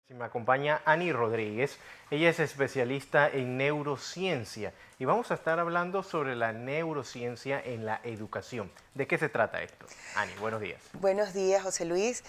Me acompaña Ani Rodríguez, ella es especialista en neurociencia y vamos a estar hablando sobre la neurociencia en la educación. ¿De qué se trata esto? Ani, buenos días. Buenos días, José Luis.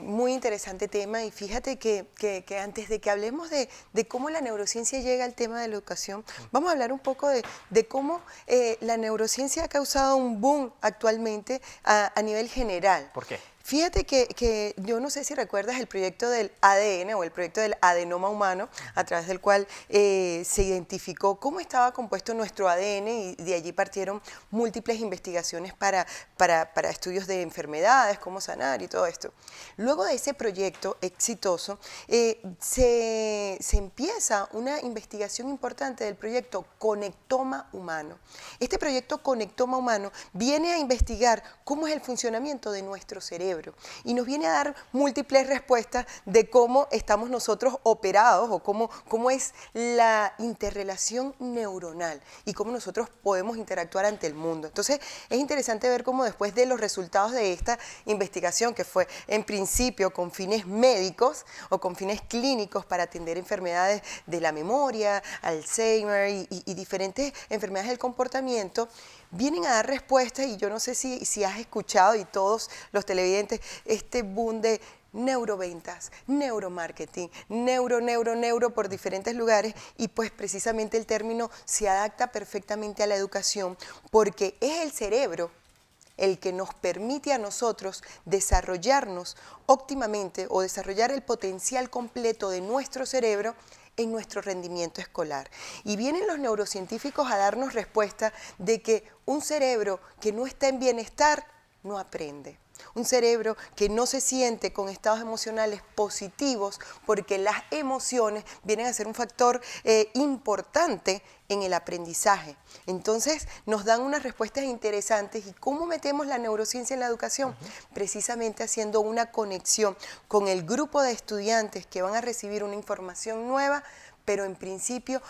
Muy interesante tema y fíjate que antes de que hablemos de cómo la neurociencia llega al tema de la educación, vamos a hablar un poco de cómo la neurociencia ha causado un boom actualmente a nivel general. ¿Por qué? Fíjate que yo no sé si recuerdas el proyecto del ADN o el proyecto del adenoma humano, a través del cual se identificó cómo estaba compuesto nuestro ADN y de allí partieron múltiples investigaciones para estudios de enfermedades, cómo sanar y todo esto. Luego de ese proyecto exitoso, se empieza una investigación importante del proyecto Conectoma Humano. Este proyecto Conectoma Humano viene a investigar cómo es el funcionamiento de nuestro cerebro y nos viene a dar múltiples respuestas de cómo estamos nosotros operados o cómo es la interrelación neuronal y cómo nosotros podemos interactuar ante el mundo. Entonces es interesante ver cómo después de los resultados de esta investigación, que fue en principio con fines médicos o con fines clínicos para atender enfermedades de la memoria, Alzheimer y diferentes enfermedades del comportamiento, vienen a dar respuestas, y yo no sé si has escuchado, y todos los televidentes, este boom de neuroventas, neuromarketing, neuro por diferentes lugares, y pues precisamente el término se adapta perfectamente a la educación porque es el cerebro el que nos permite a nosotros desarrollarnos óptimamente o desarrollar el potencial completo de nuestro cerebro en nuestro rendimiento escolar. Y vienen los neurocientíficos a darnos respuesta de que un cerebro que no está en bienestar no aprende. Un cerebro que no se siente con estados emocionales positivos, porque las emociones vienen a ser un factor importante en el aprendizaje. Entonces nos dan unas respuestas interesantes. ¿Y cómo metemos la neurociencia en la educación? Precisamente haciendo una conexión con el grupo de estudiantes que van a recibir una información nueva, pero en principio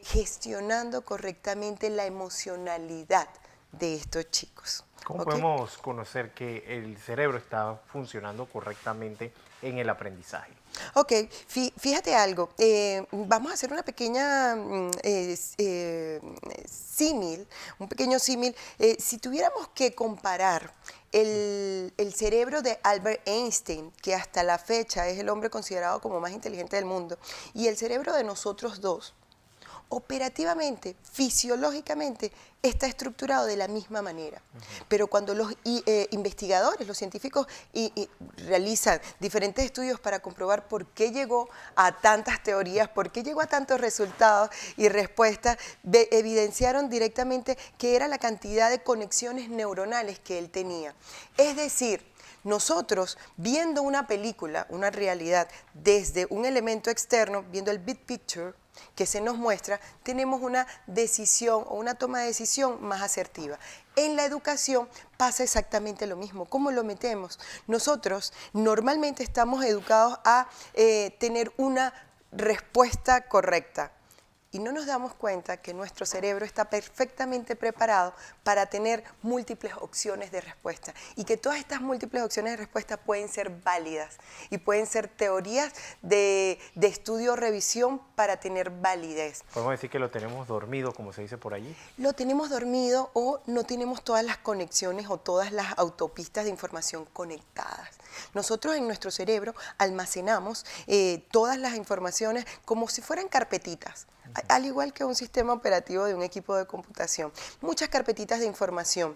gestionando correctamente la emocionalidad de estos chicos. ¿Cómo ¿Okay? podemos conocer que el cerebro está funcionando correctamente en el aprendizaje? Ok, fíjate algo, vamos a hacer una pequeña símil, un pequeño símil. Si tuviéramos que comparar el cerebro de Albert Einstein, que hasta la fecha es el hombre considerado como más inteligente del mundo, y el cerebro de nosotros dos, operativamente, fisiológicamente, está estructurado de la misma manera. Pero cuando los investigadores, los científicos, realizan diferentes estudios para comprobar por qué llegó a tantas teorías, por qué llegó a tantos resultados y respuestas, evidenciaron directamente que era la cantidad de conexiones neuronales que él tenía. Es decir, nosotros, viendo una película, una realidad, desde un elemento externo, viendo el big picture que se nos muestra, tenemos una decisión o una toma de decisión más asertiva. En la educación pasa exactamente lo mismo. ¿Cómo lo metemos? Nosotros normalmente estamos educados a tener una respuesta correcta. Y no nos damos cuenta que nuestro cerebro está perfectamente preparado para tener múltiples opciones de respuesta y que todas estas múltiples opciones de respuesta pueden ser válidas y pueden ser teorías de estudio o revisión para tener validez. ¿Podemos decir que lo tenemos dormido, como se dice por allí? Lo tenemos dormido o no tenemos todas las conexiones o todas las autopistas de información conectadas. Nosotros en nuestro cerebro almacenamos todas las informaciones como si fueran carpetitas, al igual que un sistema operativo de un equipo de computación. Muchas carpetitas de información.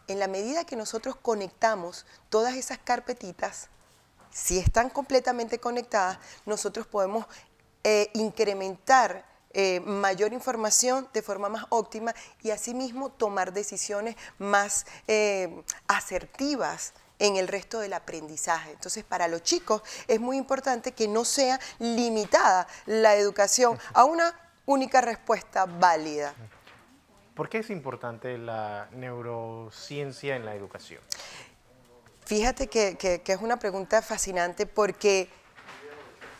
En la medida que nosotros conectamos todas esas carpetitas, si están completamente conectadas, nosotros podemos incrementar mayor información de forma más óptima y asimismo tomar decisiones más asertivas en el resto del aprendizaje. Entonces, para los chicos es muy importante que no sea limitada la educación a una única respuesta válida. ¿Por qué es importante la neurociencia en la educación? Fíjate que es una pregunta fascinante porque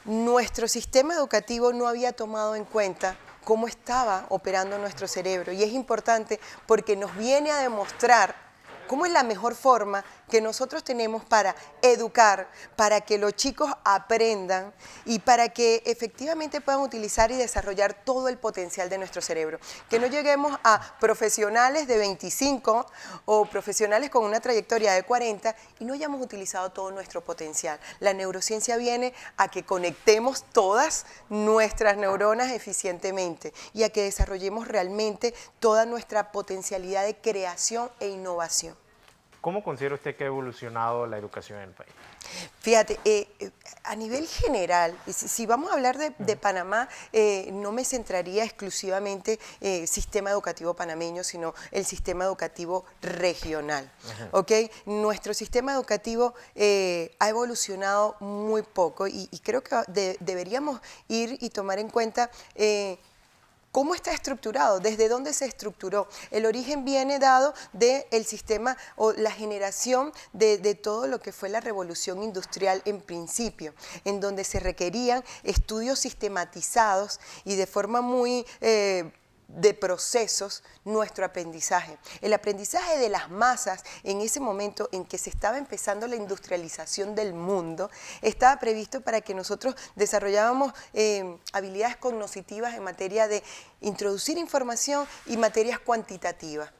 nuestro sistema educativo no había tomado en cuenta cómo estaba operando nuestro cerebro, y es importante porque nos viene a demostrar cómo es la mejor forma que nosotros tenemos para educar, para que los chicos aprendan y para que efectivamente puedan utilizar y desarrollar todo el potencial de nuestro cerebro. Que no lleguemos a profesionales de 25 o profesionales con una trayectoria de 40 y no hayamos utilizado todo nuestro potencial. La neurociencia viene a que conectemos todas nuestras neuronas eficientemente y a que desarrollemos realmente toda nuestra potencialidad de creación e innovación. ¿Cómo considera usted que ha evolucionado la educación en el país? Fíjate, a nivel general, si vamos a hablar de Panamá, no me centraría exclusivamente sistema educativo panameño, sino el sistema educativo regional. ¿Ok? Nuestro sistema educativo ha evolucionado muy poco y creo que deberíamos ir y tomar en cuenta ¿cómo está estructurado? ¿Desde dónde se estructuró? El origen viene dado del sistema o la generación de todo lo que fue la revolución industrial en principio, en donde se requerían estudios sistematizados y de forma muy de procesos nuestro aprendizaje. El aprendizaje de las masas en ese momento en que se estaba empezando la industrialización del mundo estaba previsto para que nosotros desarrollábamos habilidades cognitivas en materia de introducir información y materias cuantitativas.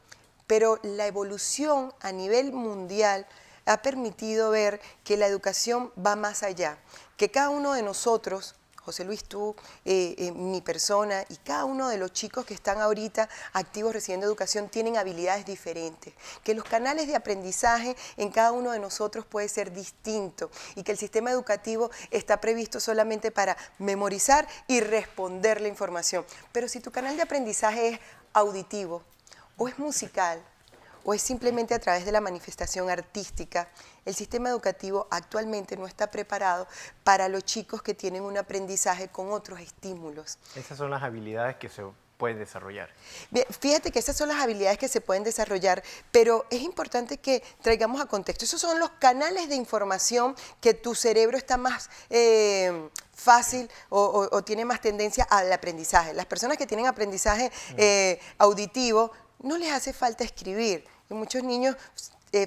Pero la evolución a nivel mundial ha permitido ver que la educación va más allá, que cada uno de nosotros, José Luis, tú, mi persona y cada uno de los chicos que están ahorita activos recibiendo educación tienen habilidades diferentes, que los canales de aprendizaje en cada uno de nosotros puede ser distinto y que el sistema educativo está previsto solamente para memorizar y responder la información. Pero si tu canal de aprendizaje es auditivo o es musical, o es simplemente a través de la manifestación artística, el sistema educativo actualmente no está preparado para los chicos que tienen un aprendizaje con otros estímulos. Esas son las habilidades que se pueden desarrollar. Bien, fíjate que esas son las habilidades que se pueden desarrollar, pero es importante que traigamos a contexto. Esos son los canales de información que tu cerebro está más fácil o tiene más tendencia al aprendizaje. Las personas que tienen aprendizaje auditivo no les hace falta escribir. Y muchos niños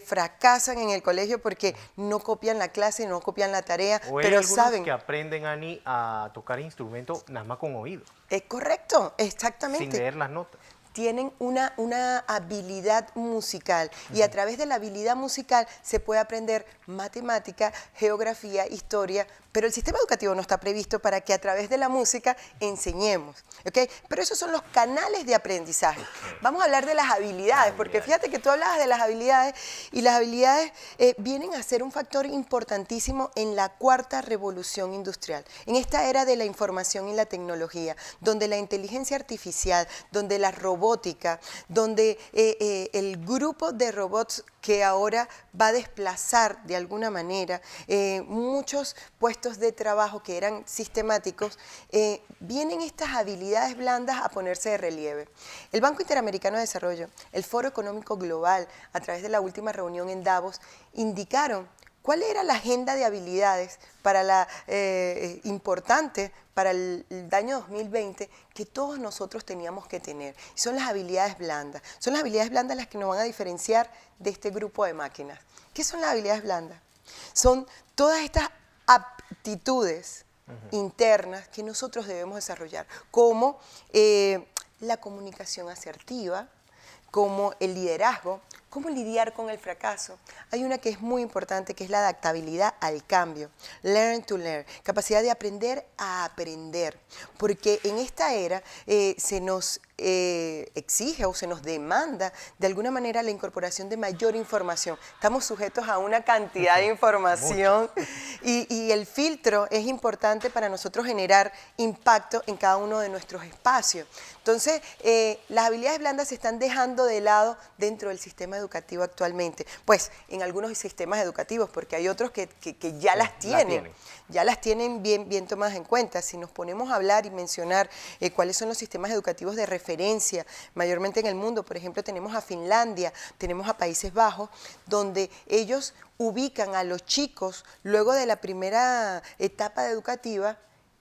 fracasan en el colegio porque no copian la clase, no copian la tarea, O hay pero algunos saben. que aprenden, Ani, a tocar instrumentos nada más con oído, Es correcto, exactamente. sin leer las notas. Tienen una habilidad musical y a través de la habilidad musical se puede aprender matemática, geografía, historia, pero el sistema educativo no está previsto para que a través de la música enseñemos, ¿ok? Pero esos son los canales de aprendizaje. Vamos a hablar de las habilidades, porque fíjate que tú hablabas de las habilidades y las habilidades vienen a ser un factor importantísimo en la cuarta revolución industrial, en esta era de la información y la tecnología, donde la inteligencia artificial, donde la robótica, donde el grupo de robots que ahora va a desplazar de alguna manera muchos puestos de trabajo que eran sistemáticos, vienen estas habilidades blandas a ponerse de relieve. El Banco Interamericano de Desarrollo, el Foro Económico Global, a través de la última reunión en Davos, indicaron cuál era la agenda de habilidades para importante para el año 2020 que todos nosotros teníamos que tener. Son las habilidades blandas. Son las habilidades blandas las que nos van a diferenciar de este grupo de máquinas. ¿Qué son las habilidades blandas? Son todas estas aptitudes internas que nosotros debemos desarrollar, como la comunicación asertiva, como el liderazgo, cómo lidiar con el fracaso. Hay una que es muy importante, que es la adaptabilidad al cambio, learn to learn, capacidad de aprender a aprender, porque en esta era se nos exige o se nos demanda de alguna manera la incorporación de mayor información. Estamos sujetos a una cantidad de información y el filtro es importante para nosotros generar impacto en cada uno de nuestros espacios. Entonces, las habilidades blandas se están dejando de lado dentro del sistema educativo actualmente. Pues, en algunos sistemas educativos, porque hay otros que ya las tienen. Ya las tienen bien tomadas en cuenta. Si nos ponemos a hablar y mencionar cuáles son los sistemas educativos de referencia, mayormente en el mundo, por ejemplo, tenemos a Finlandia, tenemos a Países Bajos, donde ellos ubican a los chicos luego de la primera etapa educativa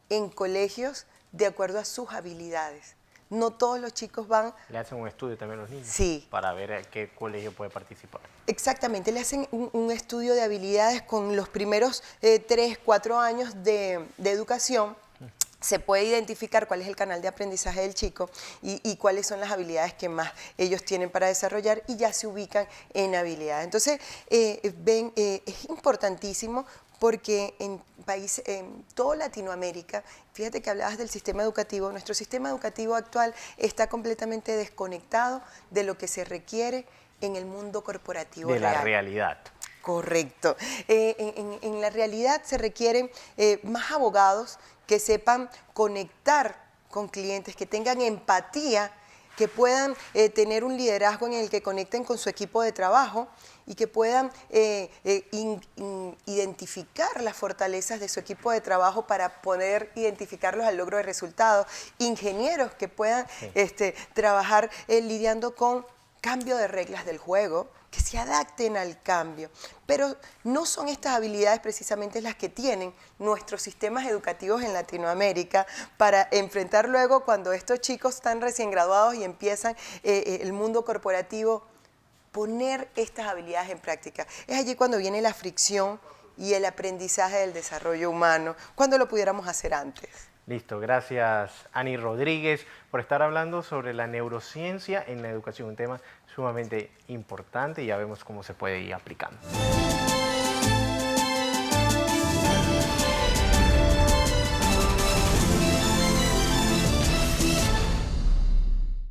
en colegios de acuerdo a sus habilidades. no todos los chicos van. Le hacen un estudio también a los niños. Sí. Para ver a qué colegio puede participar. Exactamente, le hacen un estudio de habilidades con los primeros 3, 4 años de educación. Se puede identificar cuál es el canal de aprendizaje del chico y cuáles son las habilidades que más ellos tienen para desarrollar, y ya se ubican en habilidades. Entonces, es importantísimo porque en toda Latinoamérica, fíjate que hablabas del sistema educativo, nuestro sistema educativo actual está completamente desconectado de lo que se requiere en el mundo corporativo De real. la realidad. Correcto. En la realidad se requieren más abogados que sepan conectar con clientes, que tengan empatía, que puedan tener un liderazgo en el que conecten con su equipo de trabajo y que puedan identificar las fortalezas de su equipo de trabajo para poder identificarlos al logro de resultados. Ingenieros que puedan trabajar lidiando con cambio de reglas del juego, que se adapten al cambio. Pero no son estas habilidades precisamente las que tienen nuestros sistemas educativos en Latinoamérica para enfrentar luego, cuando estos chicos están recién graduados y empiezan el mundo corporativo, poner estas habilidades en práctica. Es allí cuando viene la fricción y el aprendizaje del desarrollo humano, cuando lo pudiéramos hacer antes. Listo, gracias Ani Rodríguez por estar hablando sobre la neurociencia en la educación, un tema sumamente importante y ya vemos cómo se puede ir aplicando.